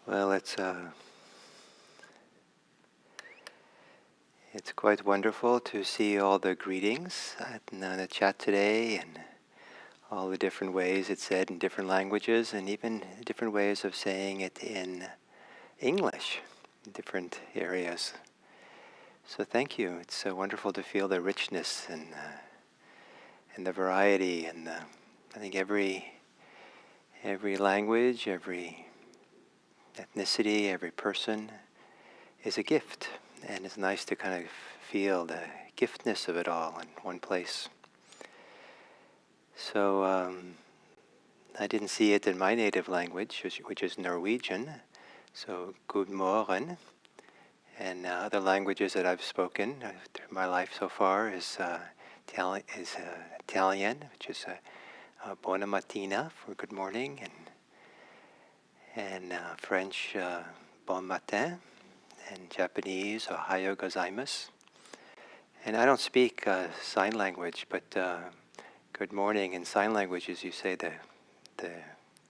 Well, it's quite wonderful to see all the greetings in the chat today, and all the different ways it's said in different languages, and even different ways of saying it in English in different areas. So thank you. It's so wonderful to feel the richness and the variety, and I think every language, every ethnicity, every person is a gift, and it's nice to kind of feel the giftness of it all in one place. So I didn't see it in my native language, which is Norwegian. So good morgen, and other languages that I've spoken through my life so far is Italian, which is buona mattina for good morning, and French bon matin, and Japanese ohayo gozaimasu. And I don't speak sign language, but good morning in sign language is you say the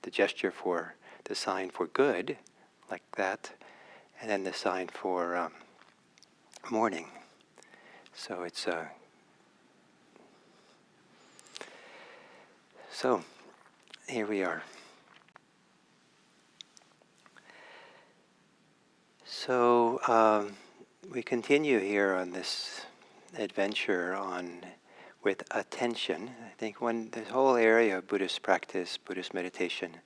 gesture for the sign for good, like that, and then the sign for morning. So it's so here we are. So we continue here on this adventure with attention. I think the whole area of Buddhist practice, Buddhist meditation,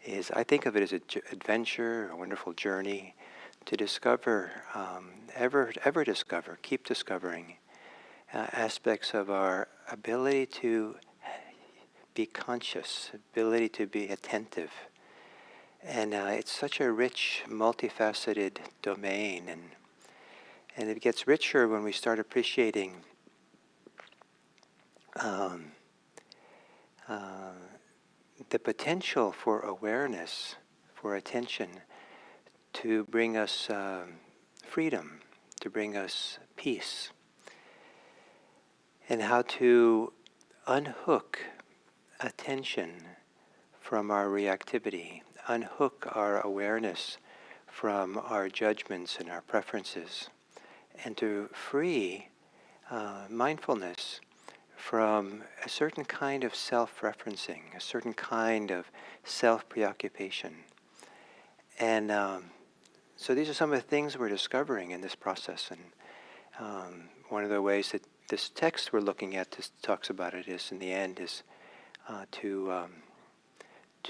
is, I think of it as an adventure, a wonderful journey to discover, ever discover, keep discovering aspects of our ability to be conscious, ability to be attentive. And it's such a rich, multifaceted domain, and it gets richer when we start appreciating the potential for awareness, for attention, to bring us freedom, to bring us peace, and how to unhook attention from our reactivity, unhook our awareness from our judgments and our preferences, and to free mindfulness from a certain kind of self-referencing, a certain kind of self-preoccupation. And so these are some of the things we're discovering in this process. And one of the ways that this text we're looking at talks about it is, in the end, is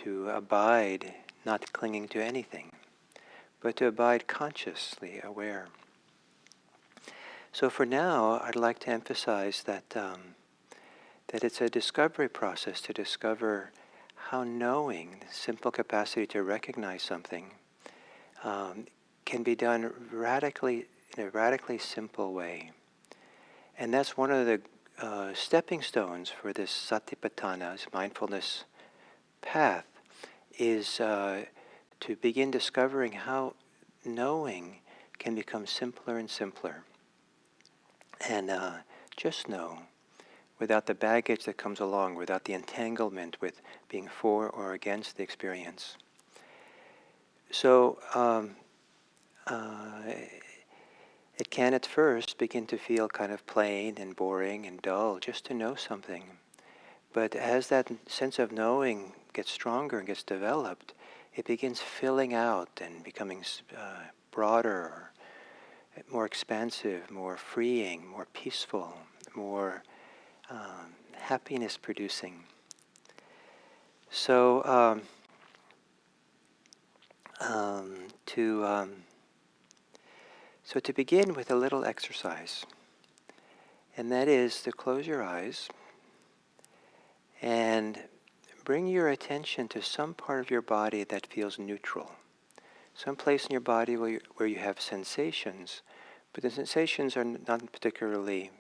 to abide, not clinging to anything, but to abide consciously aware. So for now, I'd like to emphasize that it's a discovery process to discover how knowing, the simple capacity to recognize something, can be done in a radically simple way. And that's one of the stepping stones for this Satipatthana, this mindfulness path, is to begin discovering how knowing can become simpler and simpler. And just know, without the baggage that comes along, without the entanglement with being for or against the experience. So it can at first begin to feel kind of plain and boring and dull just to know something. But as that sense of knowing gets stronger and gets developed, it begins filling out and becoming broader, more expansive, more freeing, more peaceful, more happiness producing. So to begin with a little exercise, and that is to close your eyes and bring your attention to some part of your body that feels neutral. Some place in your body where you have sensations, but the sensations are not particularly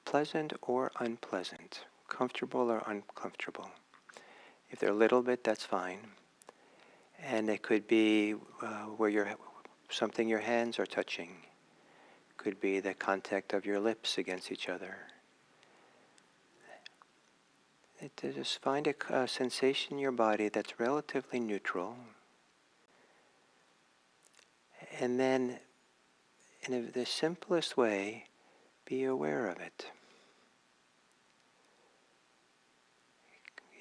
pleasant or unpleasant, comfortable or uncomfortable. If they're a little bit, that's fine. And it could be where something your hands are touching. Could be the contact of your lips against each other. Just find a sensation in your body that's relatively neutral. And then, the simplest way, be aware of it.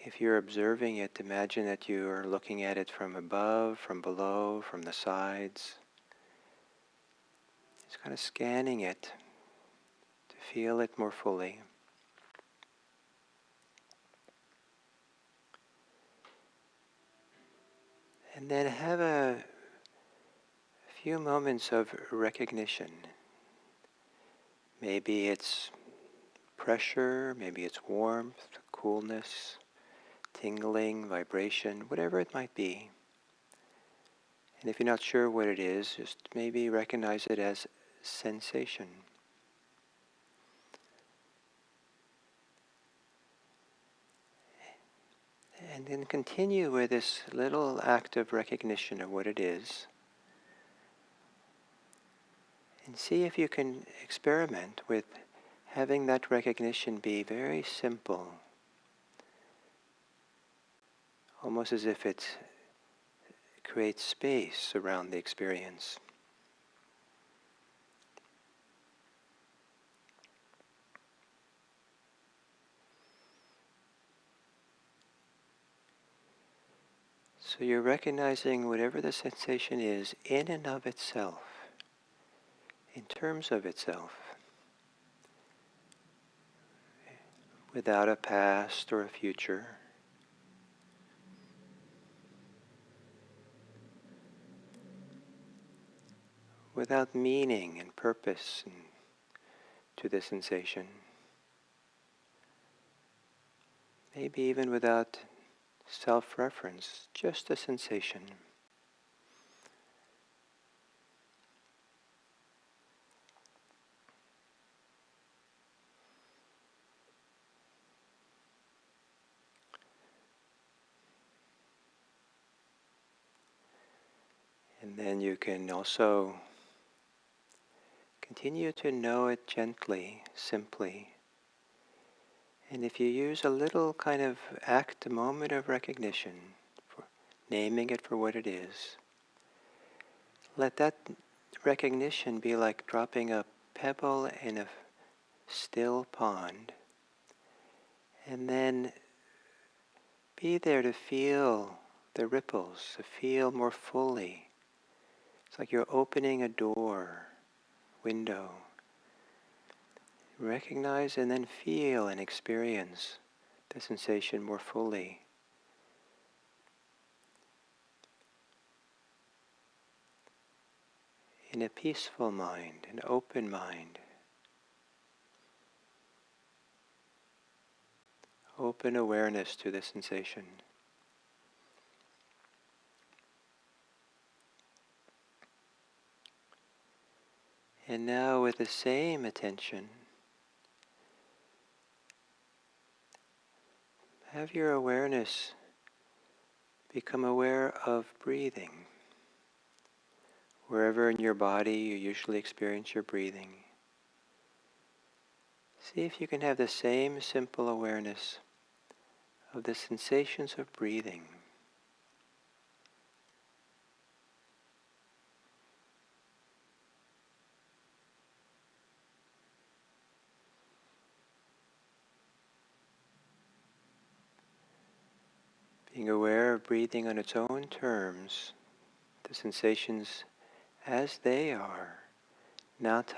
If you're observing it, imagine that you are looking at it from above, from below, from the sides. Just kind of scanning it to feel it more fully. And then have a few moments of recognition. Maybe it's pressure, maybe it's warmth, coolness, tingling, vibration, whatever it might be. And if you're not sure what it is, just maybe recognize it as sensation. And then continue with this little act of recognition of what it is. And see if you can experiment with having that recognition be very simple. Almost as if it creates space around the experience. So you're recognizing whatever the sensation is in and of itself, in terms of itself, without a past or a future. Without meaning and purpose to the sensation. Maybe even without self-reference, just a sensation. And then you can also continue to know it gently, simply. And if you use a little kind of act, a moment of recognition, for naming it for what it is, let that recognition be like dropping a pebble in a still pond, and then be there to feel the ripples, to feel more fully. It's like you're opening a door, window. Recognize and then feel and experience the sensation more fully. In a peaceful mind, an open mind. Open awareness to the sensation. And now with the same attention, have your awareness become aware of breathing. Wherever in your body you usually experience your breathing. See if you can have the same simple awareness of the sensations of breathing. Being aware of breathing on its own terms, the sensations as they are, not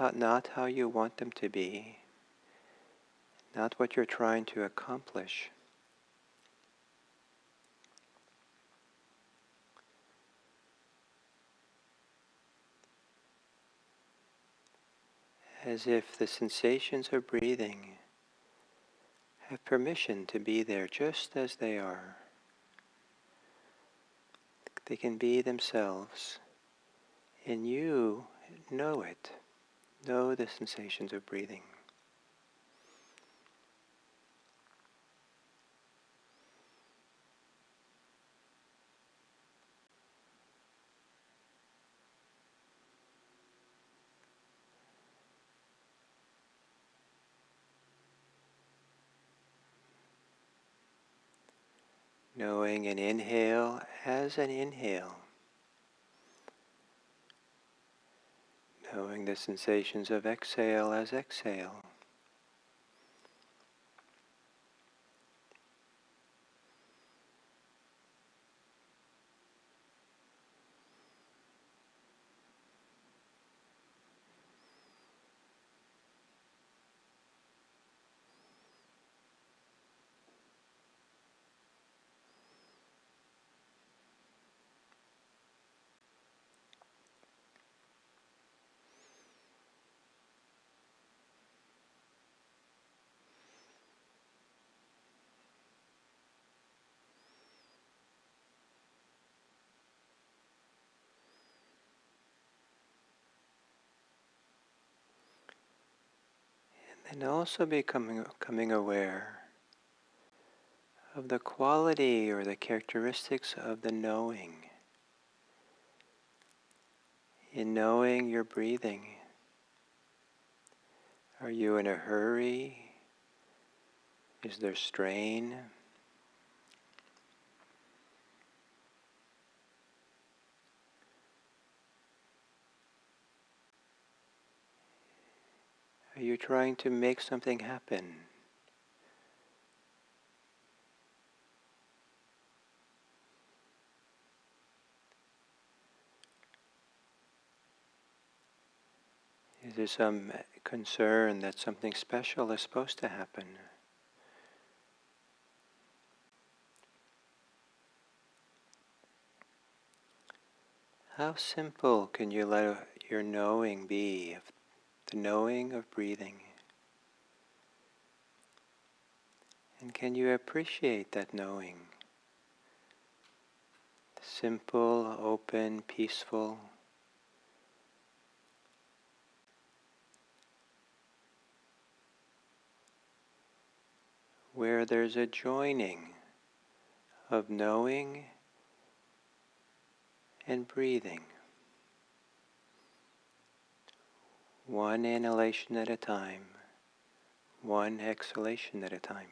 how you want them to be, not what you're trying to accomplish. As if the sensations of breathing have permission to be there just as they are. They can be themselves, and you know it. Know the sensations of breathing. Knowing an inhale as an inhale. Knowing the sensations of exhale as exhale. And also becoming aware of the quality or the characteristics of the knowing. In knowing your breathing, are you in a hurry? Is there strain? Are you trying to make something happen? Is there some concern that something special is supposed to happen? How simple can you let your knowing be, of the knowing of breathing? And can you appreciate that knowing? Simple, open, peaceful. Where there's a joining of knowing and breathing. One inhalation at a time, one exhalation at a time.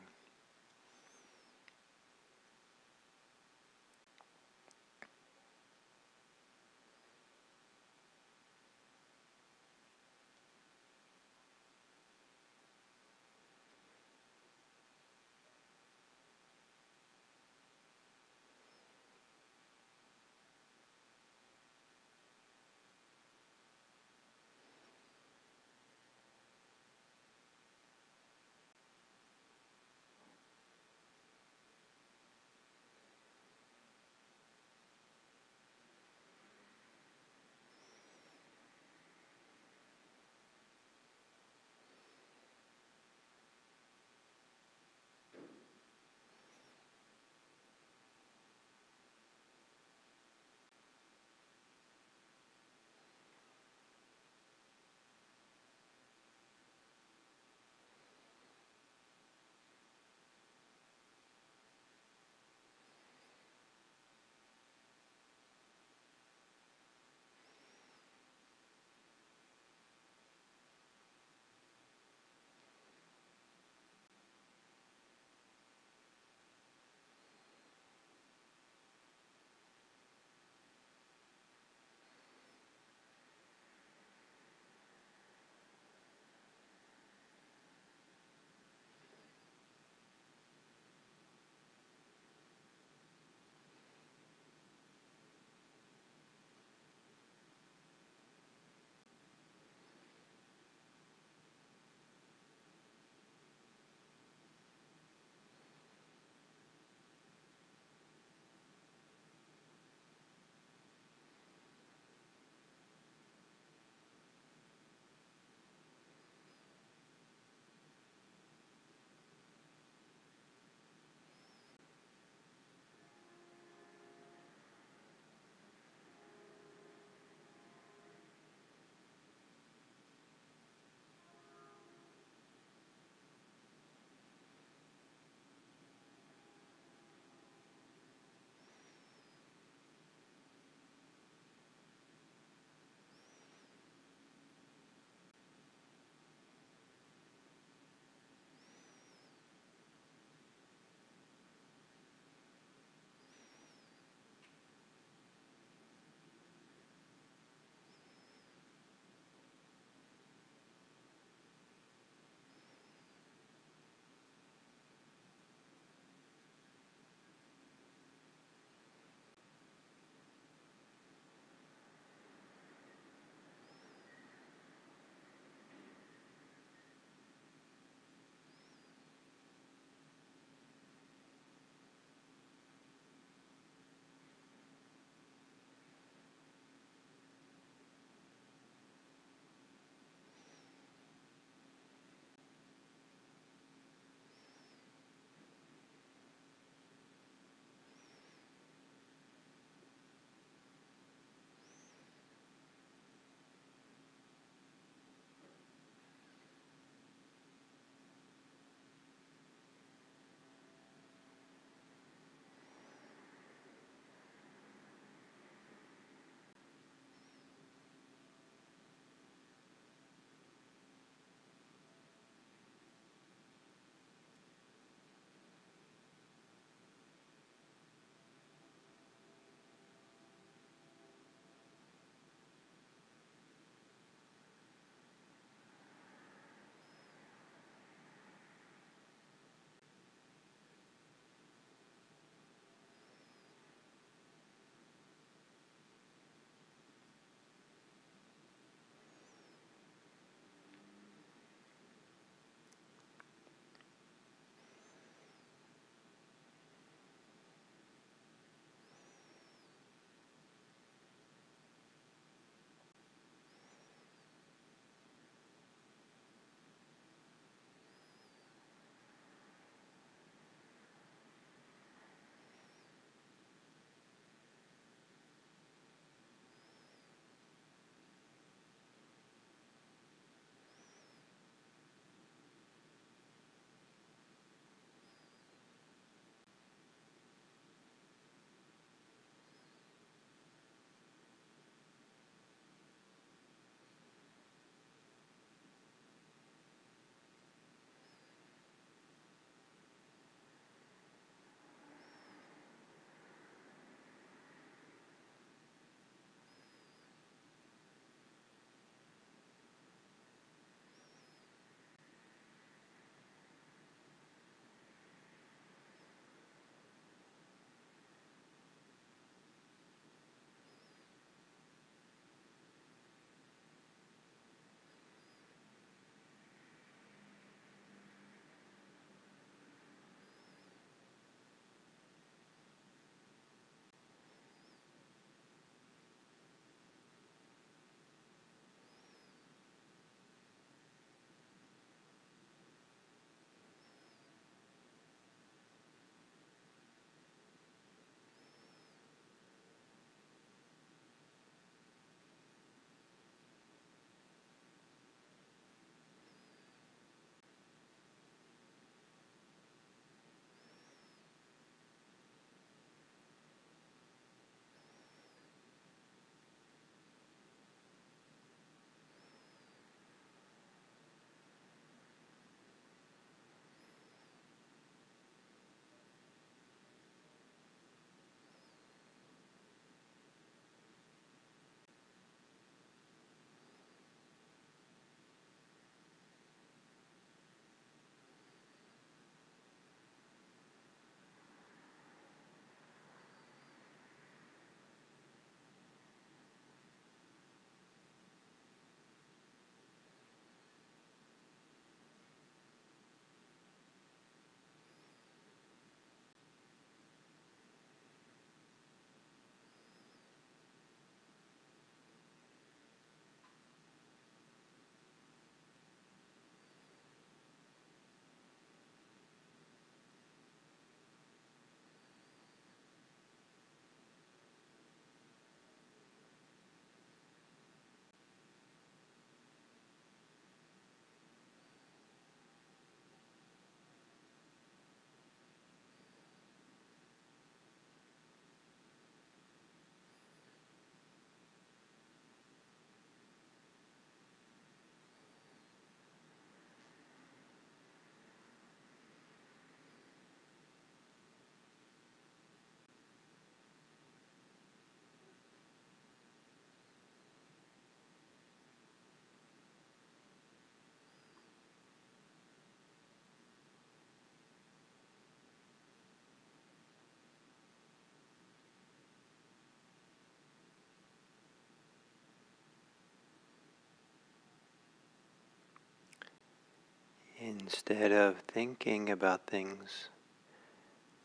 Instead of thinking about things,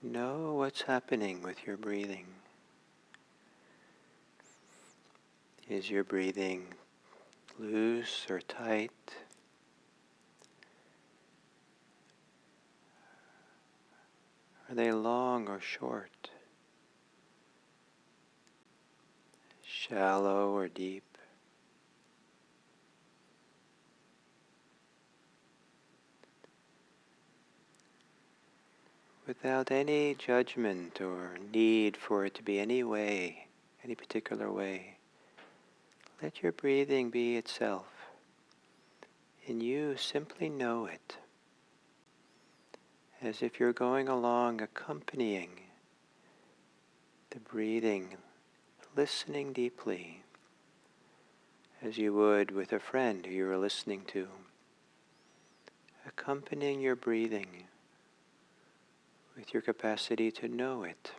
know what's happening with your breathing. Is your breathing loose or tight? Are they long or short? Shallow or deep? Without any judgment or need for it to be any way, any particular way, let your breathing be itself, and you simply know it, as if you're going along accompanying the breathing, listening deeply, as you would with a friend who you are listening to, accompanying your breathing with your capacity to know it.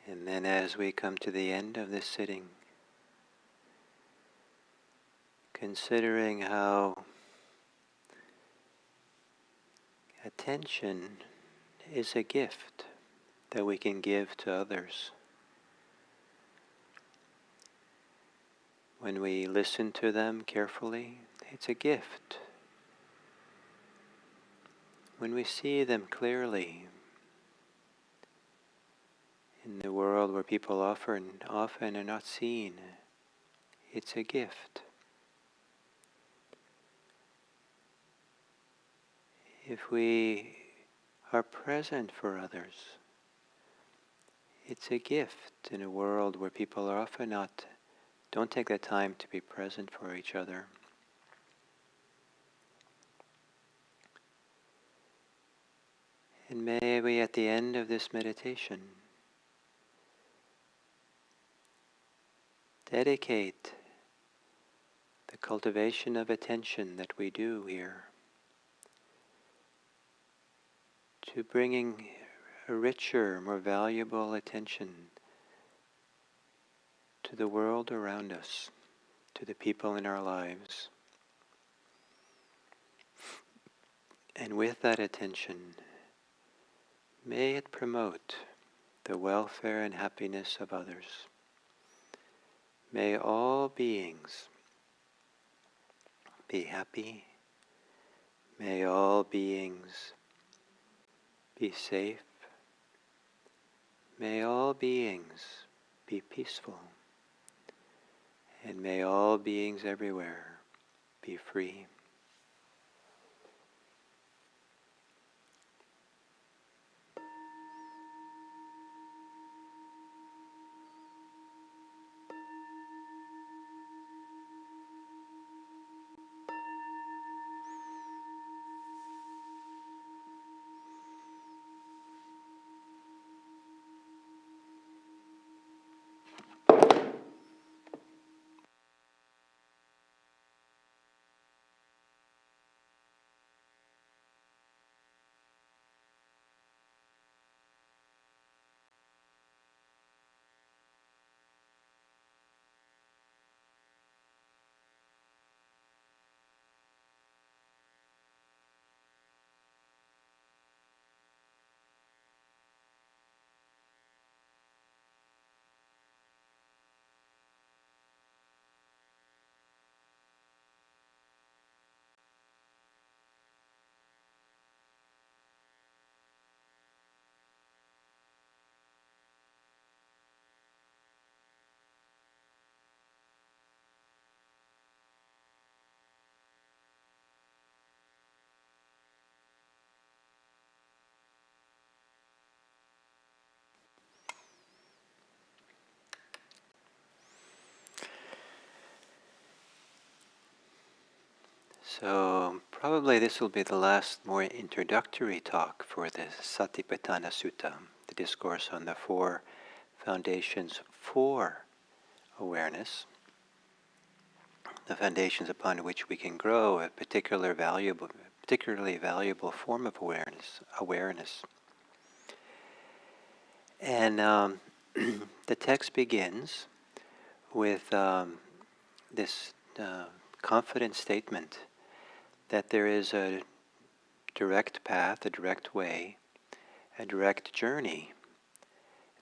And then as we come to the end of this sitting, considering how attention is a gift that we can give to others. When we listen to them carefully, it's a gift. When we see them clearly, in the world where people often are not seen, it's a gift. If we are present for others, it's a gift in a world where people are often don't take the time to be present for each other. And may we, at the end of this meditation, dedicate the cultivation of attention that we do here to bringing a richer, more valuable attention to the world around us, to the people in our lives. And with that attention, may it promote the welfare and happiness of others. May all beings be happy. May all beings be safe. May all beings be peaceful. And may all beings everywhere be free. So probably this will be the last more introductory talk for the Satipatthana Sutta, the discourse on the 4 foundations for awareness, the foundations upon which we can grow a particularly valuable form of awareness. And the text begins with this confident statement that there is a direct path, a direct way, a direct journey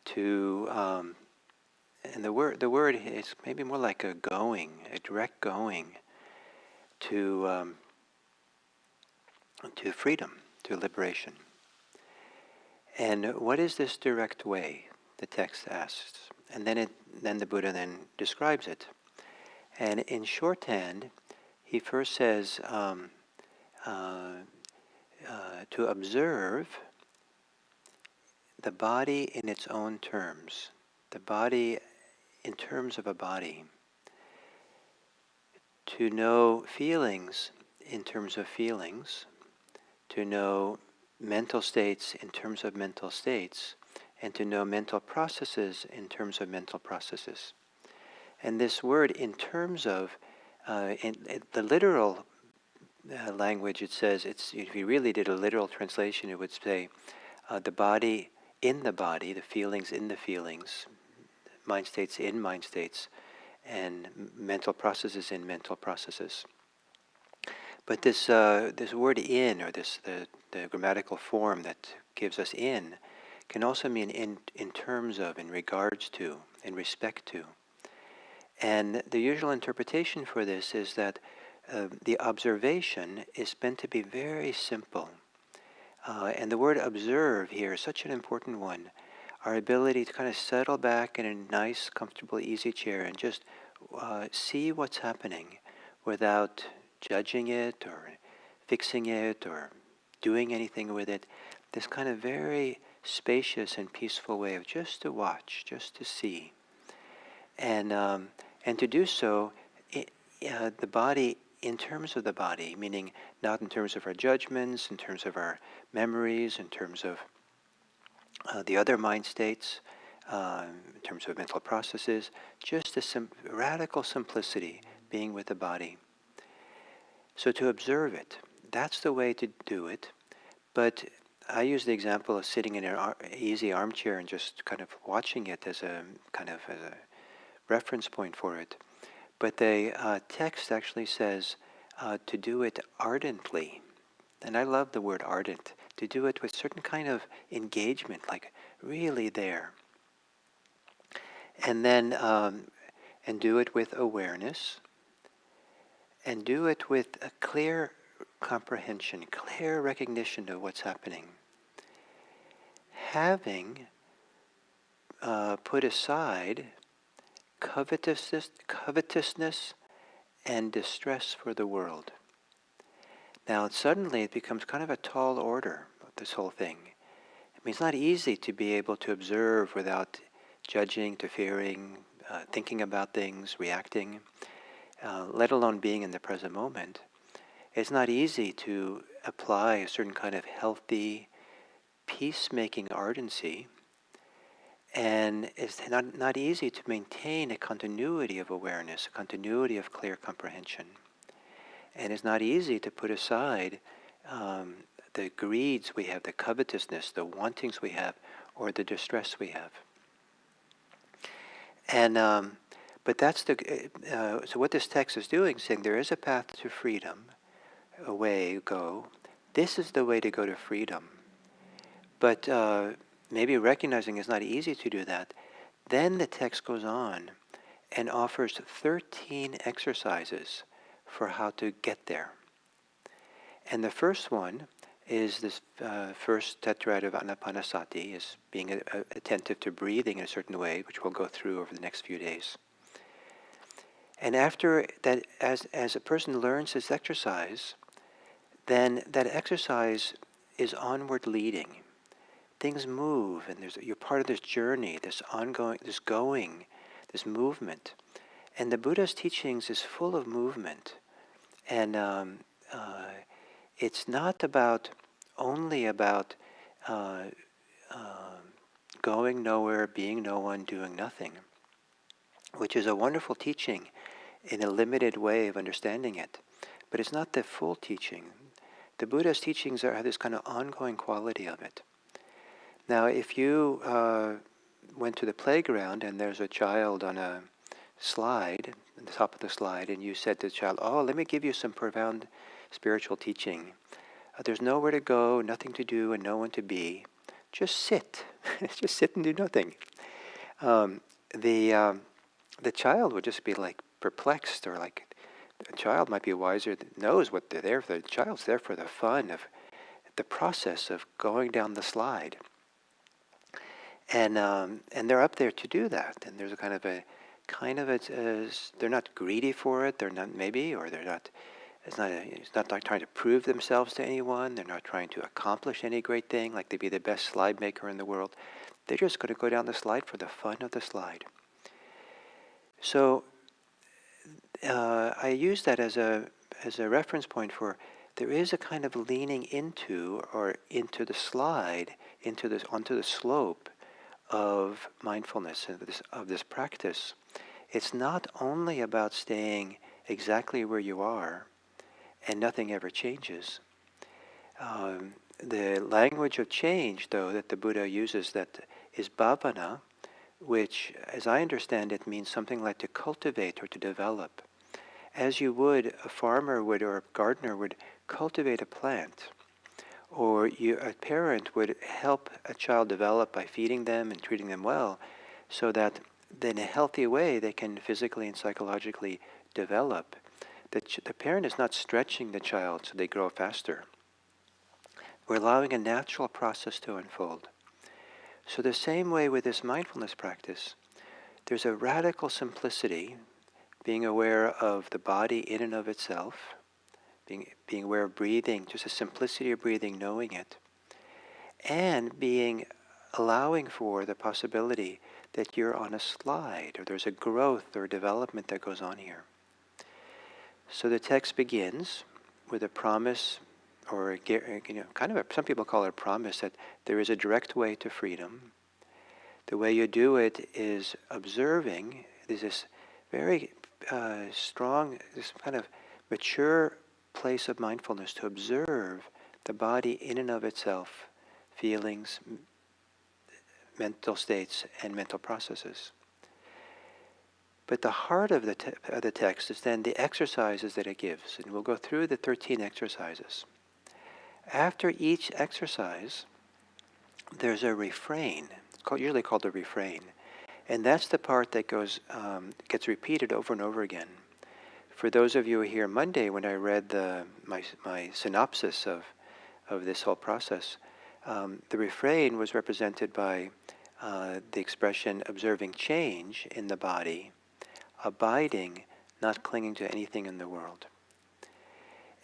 to, and the word is maybe more like a direct going to freedom, to liberation. And what is this direct way? The text asks, and then the Buddha then describes it. And in shorthand, he first says to observe the body in its own terms, the body in terms of a body, to know feelings in terms of feelings, to know mental states in terms of mental states, and to know mental processes in terms of mental processes. And this word in terms of, in the literal language, it says, if you really did a literal translation, it would say the body in the body, the feelings in the feelings, mind states in mind states, and mental processes in mental processes. But this word "in," or the grammatical form that gives us "in," can also mean in terms of, in regards to, in respect to. And the usual interpretation for this is that the observation is meant to be very simple. And the word "observe" here is such an important one. Our ability to kind of settle back in a nice, comfortable, easy chair and just see what's happening without judging it or fixing it or doing anything with it. This kind of very spacious and peaceful way of just to watch, just to see. And to do so, the body, in terms of the body, meaning not in terms of our judgments, in terms of our memories, in terms of the other mind states, in terms of mental processes, just a radical simplicity, being with the body. So to observe it, that's the way to do it. But I use the example of sitting in an easy armchair and just kind of watching it as a kind of as a reference point for it. But the text actually says to do it ardently. And I love the word ardent, to do it with certain kind of engagement, like really there. And then, and do it with awareness, and do it with a clear comprehension, clear recognition of what's happening. Having put aside covetousness and distress for the world. Now suddenly it becomes kind of a tall order, this whole thing. I mean, it's not easy to be able to observe without judging, interfering, thinking about things, reacting, let alone being in the present moment. It's not easy to apply a certain kind of healthy, peacemaking ardency, and it's not easy to maintain a continuity of awareness, a continuity of clear comprehension. And it's not easy to put aside the greeds we have, the covetousness, the wantings we have, or the distress we have. And but that's so what this text is doing, saying there is a path to freedom, a way go. This is the way to go to freedom. But maybe recognizing it's not easy to do that. Then the text goes on and offers 13 exercises for how to get there. And the first one is this first tetrad of anapanasati, is being attentive to breathing in a certain way, which we'll go through over the next few days. And after that, as a person learns this exercise, then that exercise is onward leading. Things move, and you're part of this journey, this ongoing, this movement. And the Buddha's teachings is full of movement. And it's not only about going nowhere, being no one, doing nothing, which is a wonderful teaching in a limited way of understanding it. But it's not the full teaching. The Buddha's teachings have this kind of ongoing quality of it. Now, if you went to the playground and there's a child on a slide, at the top of the slide, and you said to the child, "Oh, let me give you some profound spiritual teaching. There's nowhere to go, nothing to do, and no one to be. Just sit. Just sit and do nothing." The child would just be like perplexed, or like a child might be wiser, knows what they're there for. The child's there for the fun of the process of going down the slide. And they're up there to do that. And there's a kind of they're not greedy for it. They're not maybe, or they're not. It's not like trying to prove themselves to anyone. They're not trying to accomplish any great thing, like to be the best slide maker in the world. They're just going to go down the slide for the fun of the slide. So I use that as a reference point for there is a kind of leaning into the slide, onto the slope of mindfulness and of this practice. It's not only about staying exactly where you are and nothing ever changes. the language of change, though, that the Buddha uses, that is bhavana, which, as I understand it, means something like to cultivate or to develop. As you would, a farmer would, or a gardener would cultivate a plant, or a parent would help a child develop by feeding them and treating them well, so that in a healthy way they can physically and psychologically develop. The parent is not stretching the child so they grow faster. We're allowing a natural process to unfold. So the same way with this mindfulness practice, there's a radical simplicity, being aware of the body in and of itself, being aware of breathing, just a simplicity of breathing, knowing it, and allowing for the possibility that you're on a slide, or there's a growth or development that goes on here. So the text begins with a promise, or some people call it a promise, that there is a direct way to freedom. The way you do it is observing. There's this very strong, this kind of mature place of mindfulness to observe the body in and of itself, feelings, mental states, and mental processes. But the heart of the text is then the exercises that it gives. And we'll go through the 13 exercises. After each exercise, there's a refrain. It's usually called a refrain. And that's the part that gets repeated over and over again. For those of you who were here Monday when I read my synopsis of this whole process, the refrain was represented by the expression observing change in the body, abiding, not clinging to anything in the world.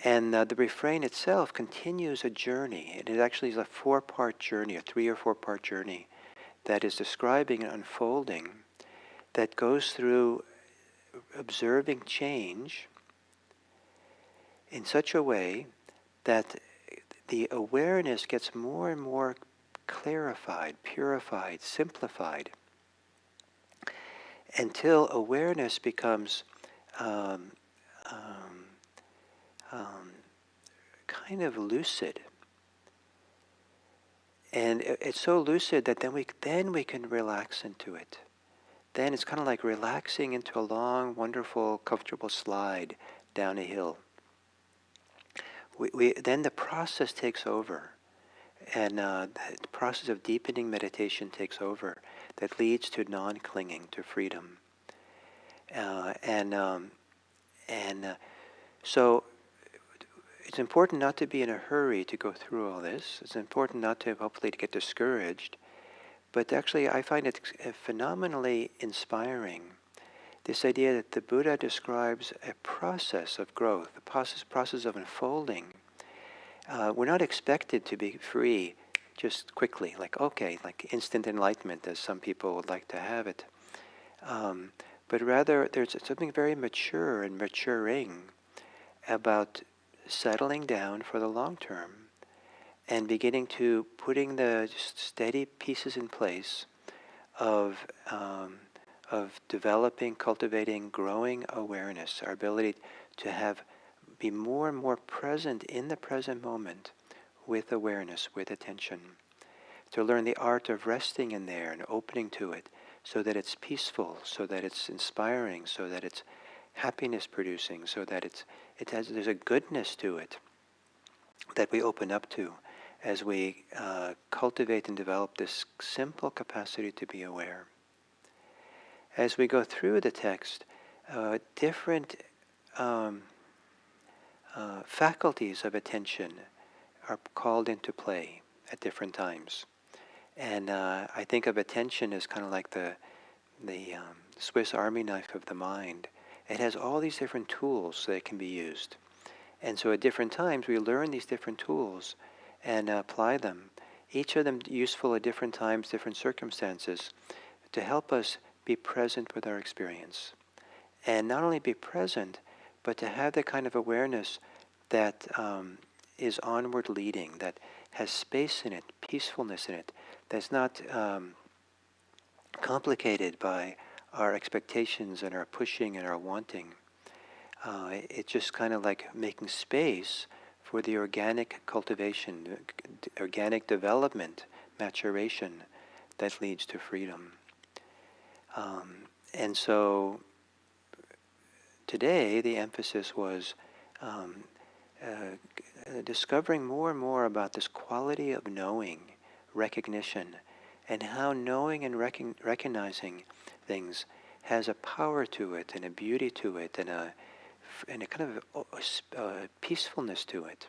And the refrain itself continues a journey. It actually is a 4-part journey, a 3 or 4-part journey that is describing and unfolding, that goes through observing change in such a way that the awareness gets more and more clarified, purified, simplified, until awareness becomes kind of lucid. And it's so lucid that then we can relax into it. Then it's kind of like relaxing into a long, wonderful, comfortable slide down a hill. Then the process takes over, and the process of deepening meditation takes over, that leads to non-clinging, to freedom. So it's important not to be in a hurry to go through all this. It's important not to, hopefully, to get discouraged. But actually, I find it phenomenally inspiring, this idea that the Buddha describes a process of growth, a process of unfolding. We're not expected to be free just quickly, like instant enlightenment, as some people would like to have it. But rather, there's something very mature and maturing about settling down for the long term and beginning to putting the steady pieces in place of developing, cultivating, growing awareness, our ability to be more and more present in the present moment with awareness, with attention, to learn the art of resting in there and opening to it so that it's peaceful, so that it's inspiring, so that it's happiness producing, so that there's a goodness to it that we open up to as we cultivate and develop this simple capacity to be aware. As we go through the text, different faculties of attention are called into play at different times. And I think of attention as kind of like the Swiss Army knife of the mind. It has all these different tools that can be used. And so at different times we learn these different tools and apply them. Each of them useful at different times, different circumstances, to help us be present with our experience. And not only be present, but to have the kind of awareness that is onward leading, that has space in it, peacefulness in it, that's not complicated by our expectations and our pushing and our wanting. It's just kind of like making space for the organic cultivation, organic development, maturation that leads to freedom. And so today the emphasis was discovering more and more about this quality of knowing, recognition, and how knowing and recognizing things has a power to it and a beauty to it and a kind of peacefulness to it.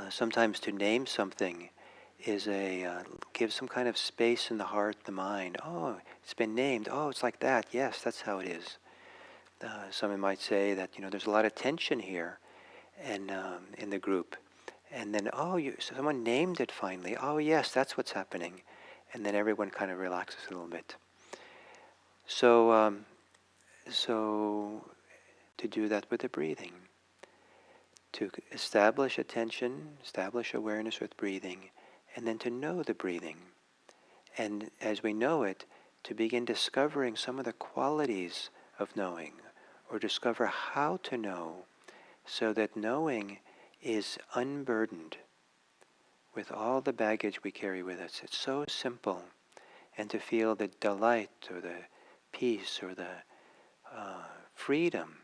Sometimes to name something is give some kind of space in the heart, the mind. Oh, it's been named. Oh, it's like that. Yes, that's how it is. Someone might say that there's a lot of tension here, and in the group, and then someone named it finally. Oh, yes, that's what's happening, and then everyone kind of relaxes a little bit. So, so to do that with the breathing, to establish attention, establish awareness with breathing, and then to know the breathing, and as we know it, to begin discovering some of the qualities of knowing, or discover how to know, so that knowing is unburdened with all the baggage we carry with us. It's so simple. And to feel the delight or the peace or the freedom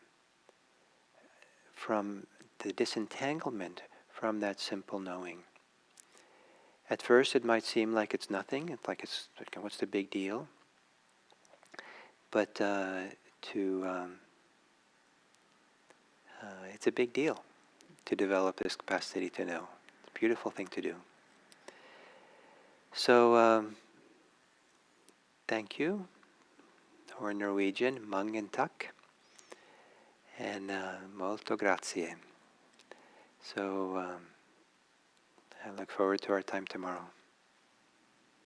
from the disentanglement from that simple knowing. At first it might seem like it's nothing, what's the big deal? But it's a big deal to develop this capacity to know. It's a beautiful thing to do. So, thank you. Or in Norwegian, mange takk. And molto grazie. So, I look forward to our time tomorrow.